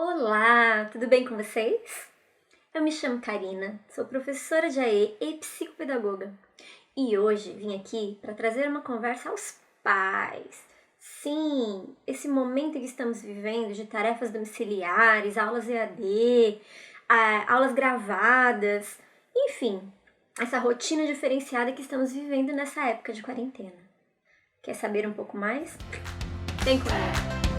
Olá, tudo bem com vocês? Eu me chamo Karina, sou professora de AE e psicopedagoga e hoje vim aqui para trazer uma conversa aos pais. Sim, esse momento que estamos vivendo de tarefas domiciliares, aulas EAD, aulas gravadas, enfim, essa rotina diferenciada que estamos vivendo nessa época de quarentena. Quer saber um pouco mais? Vem comigo!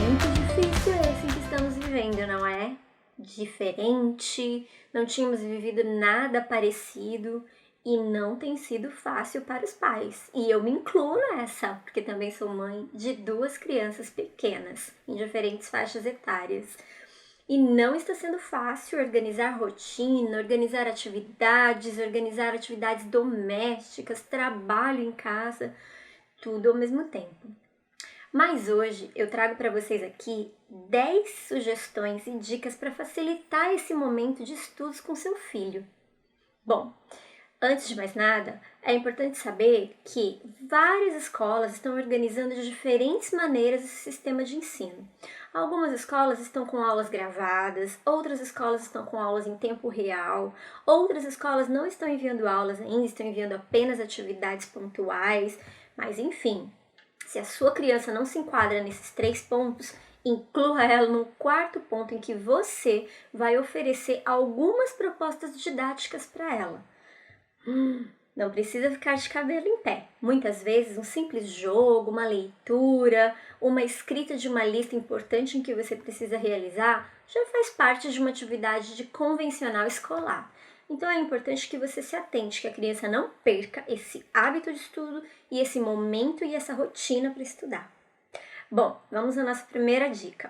Muito difícil esse que estamos vivendo, não é? Diferente, não tínhamos vivido nada parecido e não tem sido fácil para os pais. E eu me incluo nessa, porque também sou mãe de duas crianças pequenas, em diferentes faixas etárias. E não está sendo fácil organizar rotina, organizar atividades domésticas, trabalho em casa, tudo ao mesmo tempo. Mas hoje eu trago para vocês aqui 10 sugestões e dicas para facilitar esse momento de estudos com seu filho. Bom, antes de mais nada, é importante saber que várias escolas estão organizando de diferentes maneiras esse sistema de ensino. Algumas escolas estão com aulas gravadas, outras escolas estão com aulas em tempo real, outras escolas não estão enviando aulas ainda, estão enviando apenas atividades pontuais, mas enfim. Se a sua criança não se enquadra nesses 3 pontos, inclua ela no 4º ponto em que você vai oferecer algumas propostas didáticas para ela. Não precisa ficar de cabelo em pé. Muitas vezes um simples jogo, uma leitura, uma escrita de uma lista importante em que você precisa realizar já faz parte de uma atividade de convencional escolar. Então é importante que você se atente, que a criança não perca esse hábito de estudo e esse momento e essa rotina para estudar. Bom, vamos à nossa primeira dica.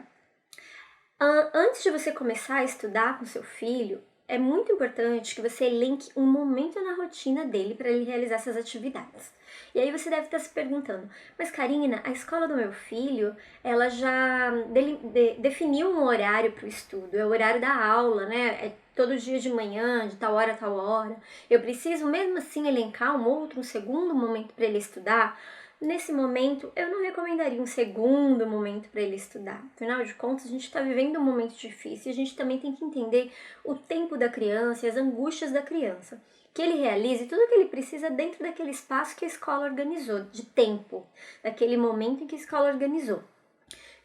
Antes de você começar a estudar com seu filho, é muito importante que você elenque um momento na rotina dele para ele realizar essas atividades. E aí você deve estar se perguntando, mas Karina, a escola do meu filho, ela já definiu um horário para o estudo, é o horário da aula, né? É todo dia de manhã, de tal hora a tal hora. Eu preciso mesmo assim elencar um segundo momento para ele estudar? Nesse momento, eu não recomendaria um segundo momento para ele estudar. Afinal de contas, a gente está vivendo um momento difícil e a gente também tem que entender o tempo da criança e as angústias da criança. Que ele realize tudo o que ele precisa dentro daquele espaço que a escola organizou, de tempo, daquele momento em que a escola organizou.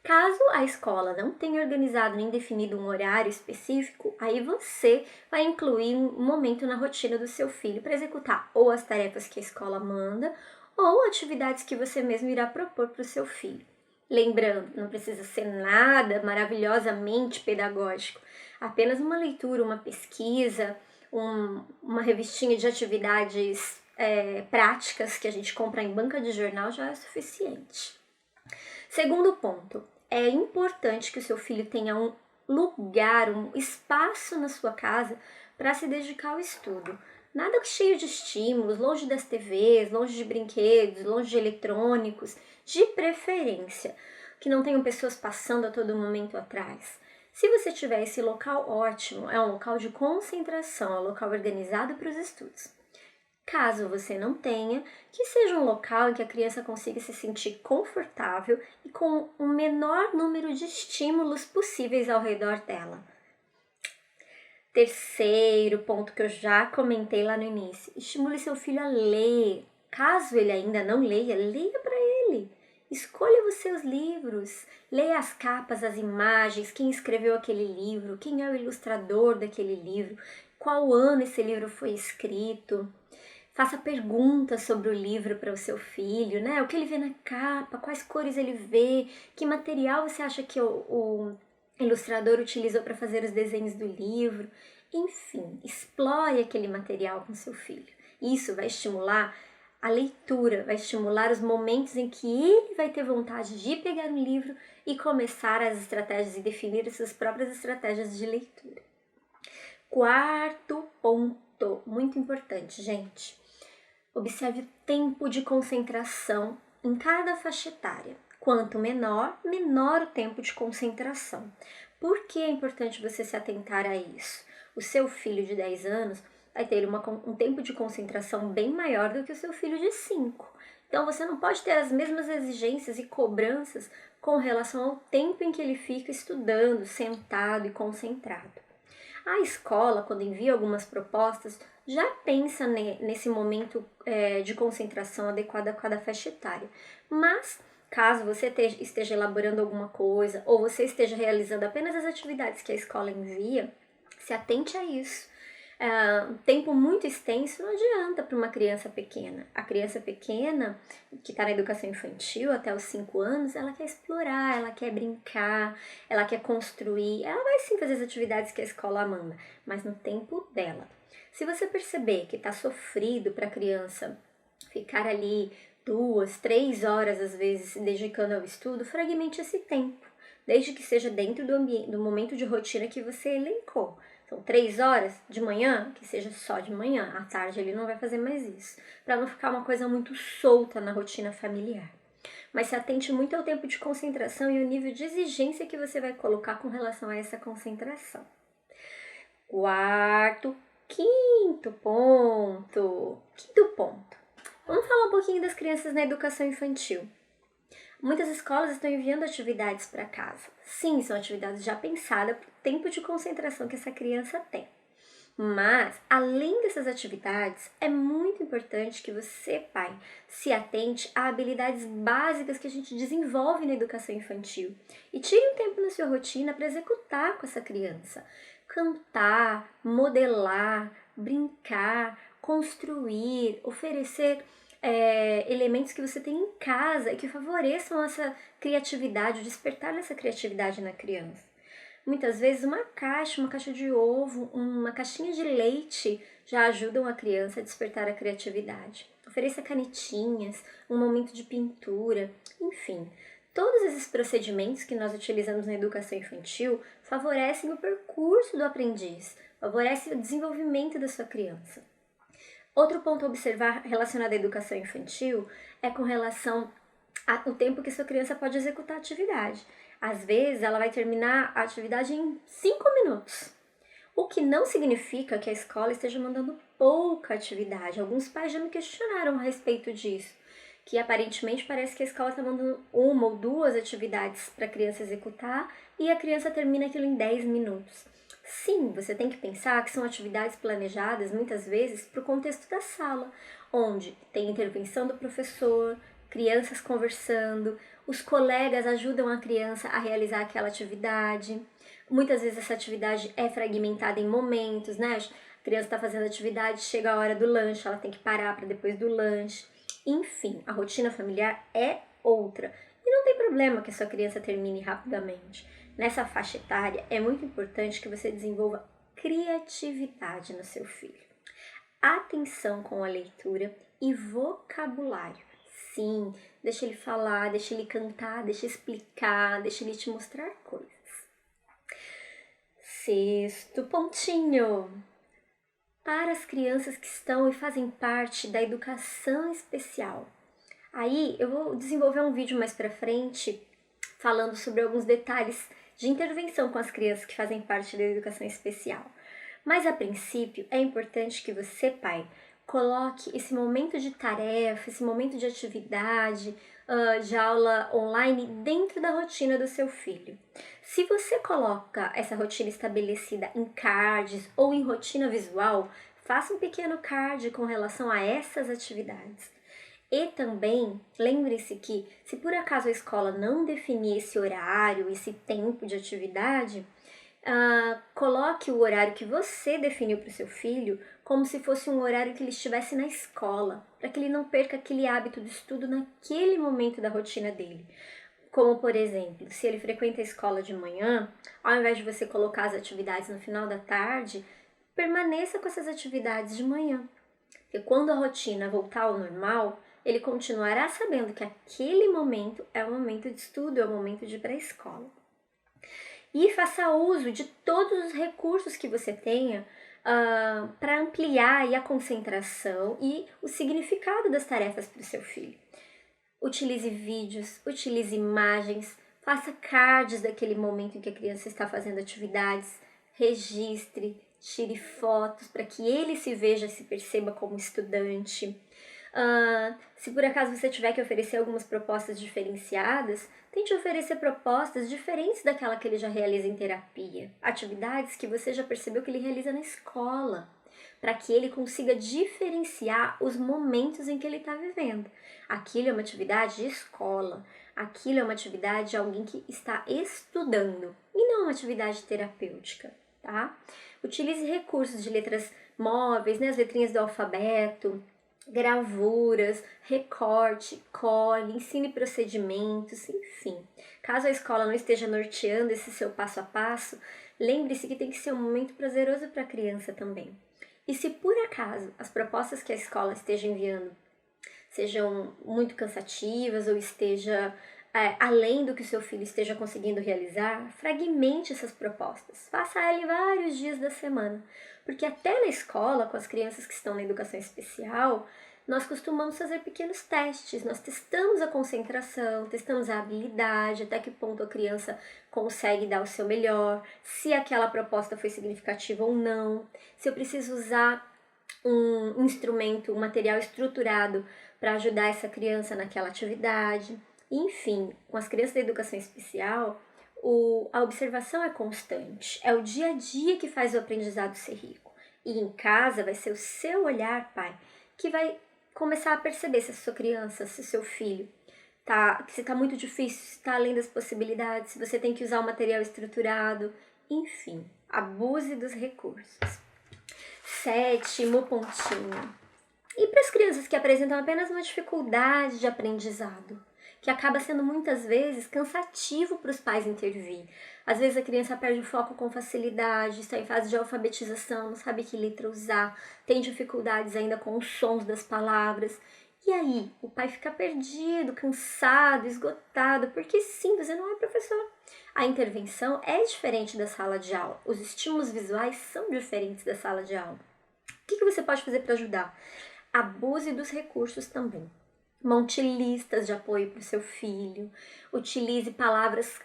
Caso a escola não tenha organizado nem definido um horário específico, aí você vai incluir um momento na rotina do seu filho para executar ou as tarefas que a escola manda ou atividades que você mesmo irá propor para o seu filho. Lembrando, não precisa ser nada maravilhosamente pedagógico, apenas uma leitura, uma pesquisa, uma revistinha de atividades práticas que a gente compra em banca de jornal já é suficiente. Segundo ponto, é importante que o seu filho tenha um lugar, um espaço na sua casa para se dedicar ao estudo. Nada cheio de estímulos, longe das TVs, longe de brinquedos, longe de eletrônicos, de preferência, que não tenham pessoas passando a todo momento atrás. Se você tiver esse local ótimo, é um local de concentração, é um local organizado para os estudos. Caso você não tenha, que seja um local em que a criança consiga se sentir confortável e com o menor número de estímulos possíveis ao redor dela. Terceiro ponto que eu já comentei lá no início, estimule seu filho a ler. Caso ele ainda não leia, leia para ele. Escolha você os livros, leia as capas, as imagens, quem escreveu aquele livro, quem é o ilustrador daquele livro, qual ano esse livro foi escrito. Faça perguntas sobre o livro para o seu filho, né? O que ele vê na capa, quais cores ele vê, que material você acha que o ilustrador utilizou para fazer os desenhos do livro. Enfim, explore aquele material com seu filho. Isso vai estimular a leitura, vai estimular os momentos em que ele vai ter vontade de pegar um livro e começar as estratégias e definir as suas próprias estratégias de leitura. Quarto ponto, muito importante, gente. Observe o tempo de concentração em cada faixa etária. Quanto menor, menor o tempo de concentração. Por que é importante você se atentar a isso? O seu filho de 10 anos vai ter um tempo de concentração bem maior do que o seu filho de 5. Então você não pode ter as mesmas exigências e cobranças com relação ao tempo em que ele fica estudando, sentado e concentrado. A escola, quando envia algumas propostas, já pensa nesse momento de concentração adequado a cada faixa etária. Mas, caso você esteja elaborando alguma coisa ou você esteja realizando apenas as atividades que a escola envia, se atente a isso. Tempo muito extenso não adianta para uma criança pequena. A criança pequena, que está na educação infantil até os 5 anos, ela quer explorar, ela quer brincar, ela quer construir. Ela vai sim fazer as atividades que a escola manda, mas no tempo dela. Se você perceber que está sofrido para a criança ficar ali 2, 3 horas às vezes se dedicando ao estudo, fragmente esse tempo, desde que seja dentro do momento de rotina que você elencou. São 3 horas de manhã, que seja só de manhã. À tarde ele não vai fazer mais isso, para não ficar uma coisa muito solta na rotina familiar. Mas se atente muito ao tempo de concentração e o nível de exigência que você vai colocar com relação a essa concentração. Quinto ponto. Vamos falar um pouquinho das crianças na educação infantil. Muitas escolas estão enviando atividades para casa. Sim, são atividades já pensadas para o tempo de concentração que essa criança tem. Mas, além dessas atividades, é muito importante que você, pai, se atente a habilidades básicas que a gente desenvolve na educação infantil e tire um tempo na sua rotina para executar com essa criança. Cantar, modelar, brincar, construir, oferecer elementos que você tem em casa e que favoreçam essa criatividade, o despertar dessa criatividade na criança. Muitas vezes uma caixa de ovo, uma caixinha de leite já ajudam a criança a despertar a criatividade. Ofereça canetinhas, um momento de pintura, enfim. Todos esses procedimentos que nós utilizamos na educação infantil favorecem o percurso do aprendiz, favorecem o desenvolvimento da sua criança. Outro ponto a observar relacionado à educação infantil é com relação ao tempo que sua criança pode executar a atividade. Às vezes, ela vai terminar a atividade em 5 minutos, o que não significa que a escola esteja mandando pouca atividade. Alguns pais já me questionaram a respeito disso, que aparentemente parece que a escola está mandando 1 ou 2 atividades para a criança executar e a criança termina aquilo em 10 minutos. Sim, você tem que pensar que são atividades planejadas muitas vezes para o contexto da sala, onde tem intervenção do professor, crianças conversando, os colegas ajudam a criança a realizar aquela atividade. Muitas vezes essa atividade é fragmentada em momentos, né? A criança está fazendo atividade, chega a hora do lanche, ela tem que parar para depois do lanche. Enfim, a rotina familiar é outra. E não tem problema que a sua criança termine rapidamente. Nessa faixa etária, é muito importante que você desenvolva criatividade no seu filho. Atenção com a leitura e vocabulário. Sim, deixa ele falar, deixa ele cantar, deixa ele explicar, deixa ele te mostrar coisas. 6º pontinho. Para as crianças que estão e fazem parte da educação especial. Aí eu vou desenvolver um vídeo mais pra frente falando sobre alguns detalhes de intervenção com as crianças que fazem parte da educação especial. Mas a princípio é importante que você, pai, coloque esse momento de tarefa, esse momento de atividade, de aula online dentro da rotina do seu filho. Se você coloca essa rotina estabelecida em cards ou em rotina visual, faça um pequeno card com relação a essas atividades. E também, lembre-se que, se por acaso a escola não definir esse horário, esse tempo de atividade, coloque o horário que você definiu para o seu filho como se fosse um horário que ele estivesse na escola, para que ele não perca aquele hábito de estudo naquele momento da rotina dele. Como, por exemplo, se ele frequenta a escola de manhã, ao invés de você colocar as atividades no final da tarde, permaneça com essas atividades de manhã. Porque quando a rotina voltar ao normal, ele continuará sabendo que aquele momento é o momento de estudo, é o momento de ir para a escola. E faça uso de todos os recursos que você tenha para ampliar a concentração e o significado das tarefas para o seu filho. Utilize vídeos, utilize imagens, faça cards daquele momento em que a criança está fazendo atividades, registre, tire fotos para que ele se veja e se perceba como estudante. Se por acaso você tiver que oferecer algumas propostas diferenciadas, tente oferecer propostas diferentes daquela que ele já realiza em terapia, atividades que você já percebeu que ele realiza na escola, para que ele consiga diferenciar os momentos em que ele está vivendo. Aquilo é uma atividade de escola, aquilo é uma atividade de alguém que está estudando e não uma atividade terapêutica, tá? Utilize recursos de letras móveis, né, as letrinhas do alfabeto, gravuras, recorte, cole, ensine procedimentos, enfim. Caso a escola não esteja norteando esse seu passo a passo, lembre-se que tem que ser um momento prazeroso para a criança também. E se por acaso as propostas que a escola esteja enviando sejam muito cansativas ou esteja além do que o seu filho esteja conseguindo realizar, fragmente essas propostas. Faça ela em vários dias da semana. Porque até na escola, com as crianças que estão na educação especial, nós costumamos fazer pequenos testes. Nós testamos a concentração, testamos a habilidade, até que ponto a criança consegue dar o seu melhor, se aquela proposta foi significativa ou não, se eu preciso usar um instrumento, um material estruturado para ajudar essa criança naquela atividade. Enfim, com as crianças da educação especial, a observação é constante. É o dia a dia que faz o aprendizado ser rico. E em casa vai ser o seu olhar, pai, que vai começar a perceber se a sua criança, se o seu filho se tá muito difícil, se está além das possibilidades, se você tem que usar um material estruturado. Enfim, abuse dos recursos. 7º pontinho. E para as crianças que apresentam apenas uma dificuldade de aprendizado, que acaba sendo muitas vezes cansativo para os pais intervir. Às vezes a criança perde o foco com facilidade, está em fase de alfabetização, não sabe que letra usar, tem dificuldades ainda com os sons das palavras. E aí, o pai fica perdido, cansado, esgotado, porque sim, você não é professor. A intervenção é diferente da sala de aula, os estímulos visuais são diferentes da sala de aula. O que você pode fazer para ajudar? Abuse dos recursos também. Monte listas de apoio para o seu filho, utilize palavras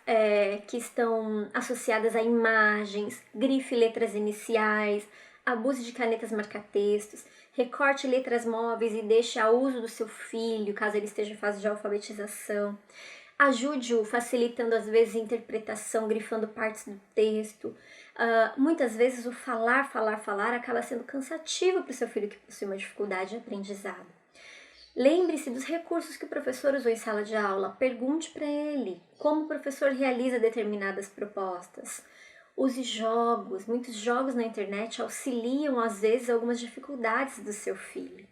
que estão associadas a imagens, grife letras iniciais, abuse de canetas marca-textos, recorte letras móveis e deixe a uso do seu filho, caso ele esteja em fase de alfabetização. Ajude-o facilitando, às vezes, a interpretação, grifando partes do texto. Muitas vezes o falar acaba sendo cansativo para o seu filho que possui uma dificuldade de aprendizado. Lembre-se dos recursos que o professor usou em sala de aula. Pergunte para ele como o professor realiza determinadas propostas. Use jogos. Muitos jogos na internet auxiliam, às vezes, algumas dificuldades do seu filho.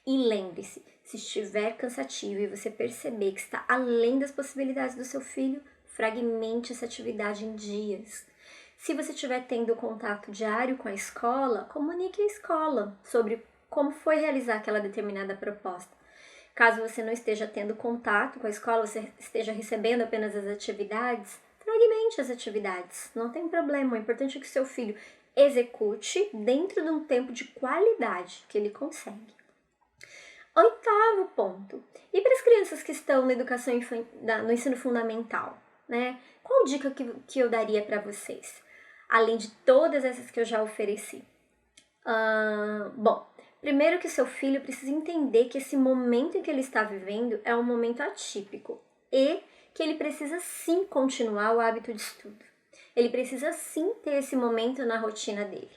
E lembre-se, se estiver cansativo e você perceber que está além das possibilidades do seu filho, fragmente essa atividade em dias. Se você estiver tendo contato diário com a escola, comunique à escola sobre como foi realizar aquela determinada proposta. Caso você não esteja tendo contato com a escola, você esteja recebendo apenas as atividades, fragmente as atividades, não tem problema. O importante é que o seu filho execute dentro de um tempo de qualidade que ele consegue. 8º ponto. E para as crianças que estão na educação no ensino fundamental, né? Qual dica que eu daria para vocês? Além de todas essas que eu já ofereci. Bom, primeiro que o seu filho precisa entender que esse momento em que ele está vivendo é um momento atípico e que ele precisa sim continuar o hábito de estudo. Ele precisa sim ter esse momento na rotina dele.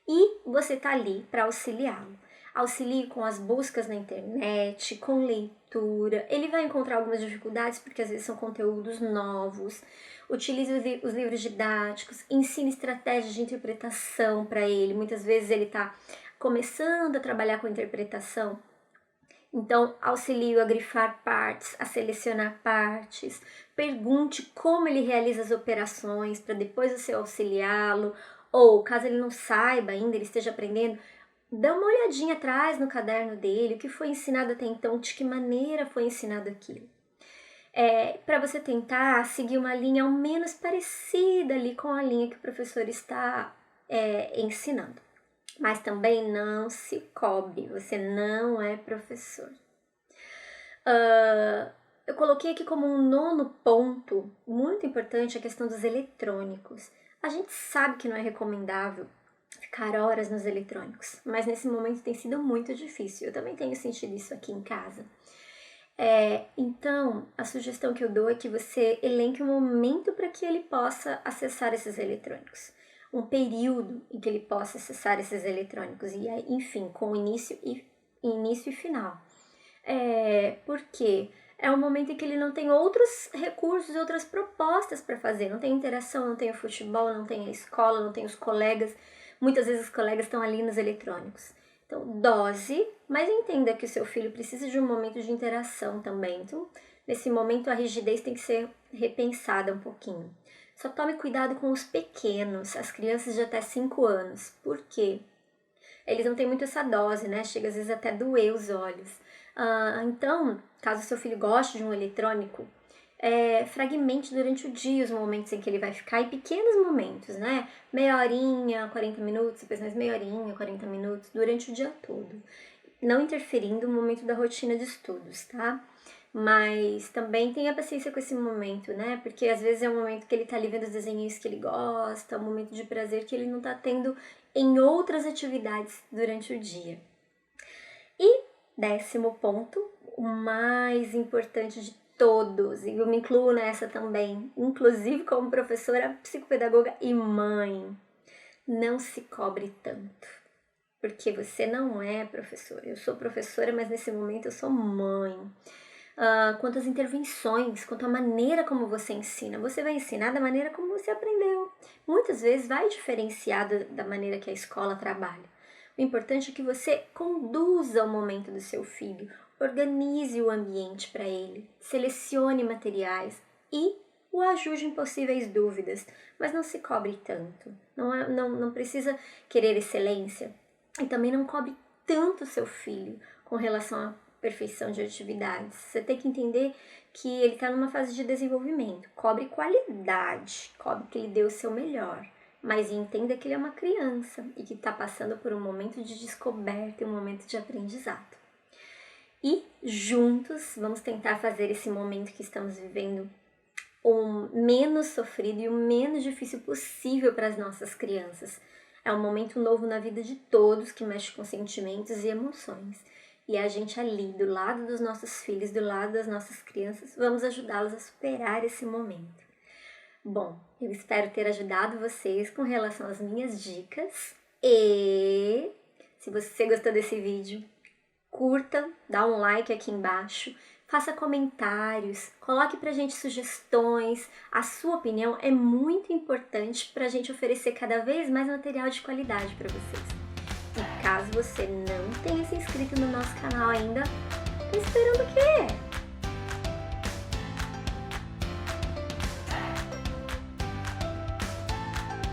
E você está ali para auxiliá-lo. Auxilie com as buscas na internet, com leitura. Ele vai encontrar algumas dificuldades porque às vezes são conteúdos novos. Utilize os livros didáticos, ensine estratégias de interpretação para ele. Muitas vezes ele está começando a trabalhar com interpretação. Então, auxilie-o a grifar partes, a selecionar partes. Pergunte como ele realiza as operações para depois você auxiliá-lo. Ou, caso ele não saiba ainda, ele esteja aprendendo, dá uma olhadinha atrás no caderno dele, o que foi ensinado até então, de que maneira foi ensinado aquilo. Para você tentar seguir uma linha ao menos parecida ali com a linha que o professor está ensinando. Mas também não se cobre, você não é professor. Eu coloquei aqui como um 9º ponto, muito importante, a questão dos eletrônicos. A gente sabe que não é recomendável ficar horas nos eletrônicos, mas nesse momento tem sido muito difícil. Eu também tenho sentido isso aqui em casa. Então, a sugestão que eu dou é que você elenque um momento para que ele possa acessar esses eletrônicos. Um período em que ele possa acessar esses eletrônicos. E aí, enfim, com início e final. Porque é um momento em que ele não tem outros recursos, outras propostas para fazer. Não tem interação, não tem o futebol, não tem a escola, não tem os colegas. Muitas vezes os colegas estão ali nos eletrônicos. Então, dose, mas entenda que o seu filho precisa de um momento de interação também. Então, nesse momento, a rigidez tem que ser repensada um pouquinho. Só tome cuidado com os pequenos, as crianças de até 5 anos. Por quê? Eles não têm muito essa dose, né? Chega às vezes até doer os olhos. Então, caso seu filho goste de um eletrônico, fragmente durante o dia os momentos em que ele vai ficar, em pequenos momentos, né? Meia horinha, 40 minutos, depois mais meia horinha, 40 minutos, durante o dia todo. Não interferindo no momento da rotina de estudos, tá? Mas também tenha paciência com esse momento, né? Porque às vezes é um momento que ele tá ali vendo os desenhos que ele gosta, um momento de prazer que ele não tá tendo em outras atividades durante o dia. E 10º ponto, o mais importante de todos, e eu me incluo nessa também, inclusive como professora, psicopedagoga e mãe, não se cobre tanto, porque você não é professora. Eu sou professora, mas nesse momento eu sou mãe. Quanto às intervenções, quanto à maneira como você ensina, você vai ensinar da maneira como você aprendeu. Muitas vezes vai diferenciar da maneira que a escola trabalha. O importante é que você conduza o momento do seu filho, organize o ambiente para ele, selecione materiais e o ajude em possíveis dúvidas, mas não se cobre tanto. Não precisa querer excelência e também não cobre tanto o seu filho com relação à perfeição de atividades. Você tem que entender que ele está numa fase de desenvolvimento. Cobre qualidade, cobre que ele dê o seu melhor. Mas entenda que ele é uma criança e que está passando por um momento de descoberta e um momento de aprendizado. E juntos vamos tentar fazer esse momento que estamos vivendo o menos sofrido e o menos difícil possível para as nossas crianças. É um momento novo na vida de todos que mexe com sentimentos e emoções. E a gente ali, do lado dos nossos filhos, do lado das nossas crianças, vamos ajudá-los a superar esse momento. Bom, eu espero ter ajudado vocês com relação às minhas dicas. E se você gostou desse vídeo, curta, dá um like aqui embaixo, faça comentários, coloque pra gente sugestões. A sua opinião é muito importante pra gente oferecer cada vez mais material de qualidade para vocês. E caso você não tenha se inscrito no nosso canal ainda, tá esperando o quê?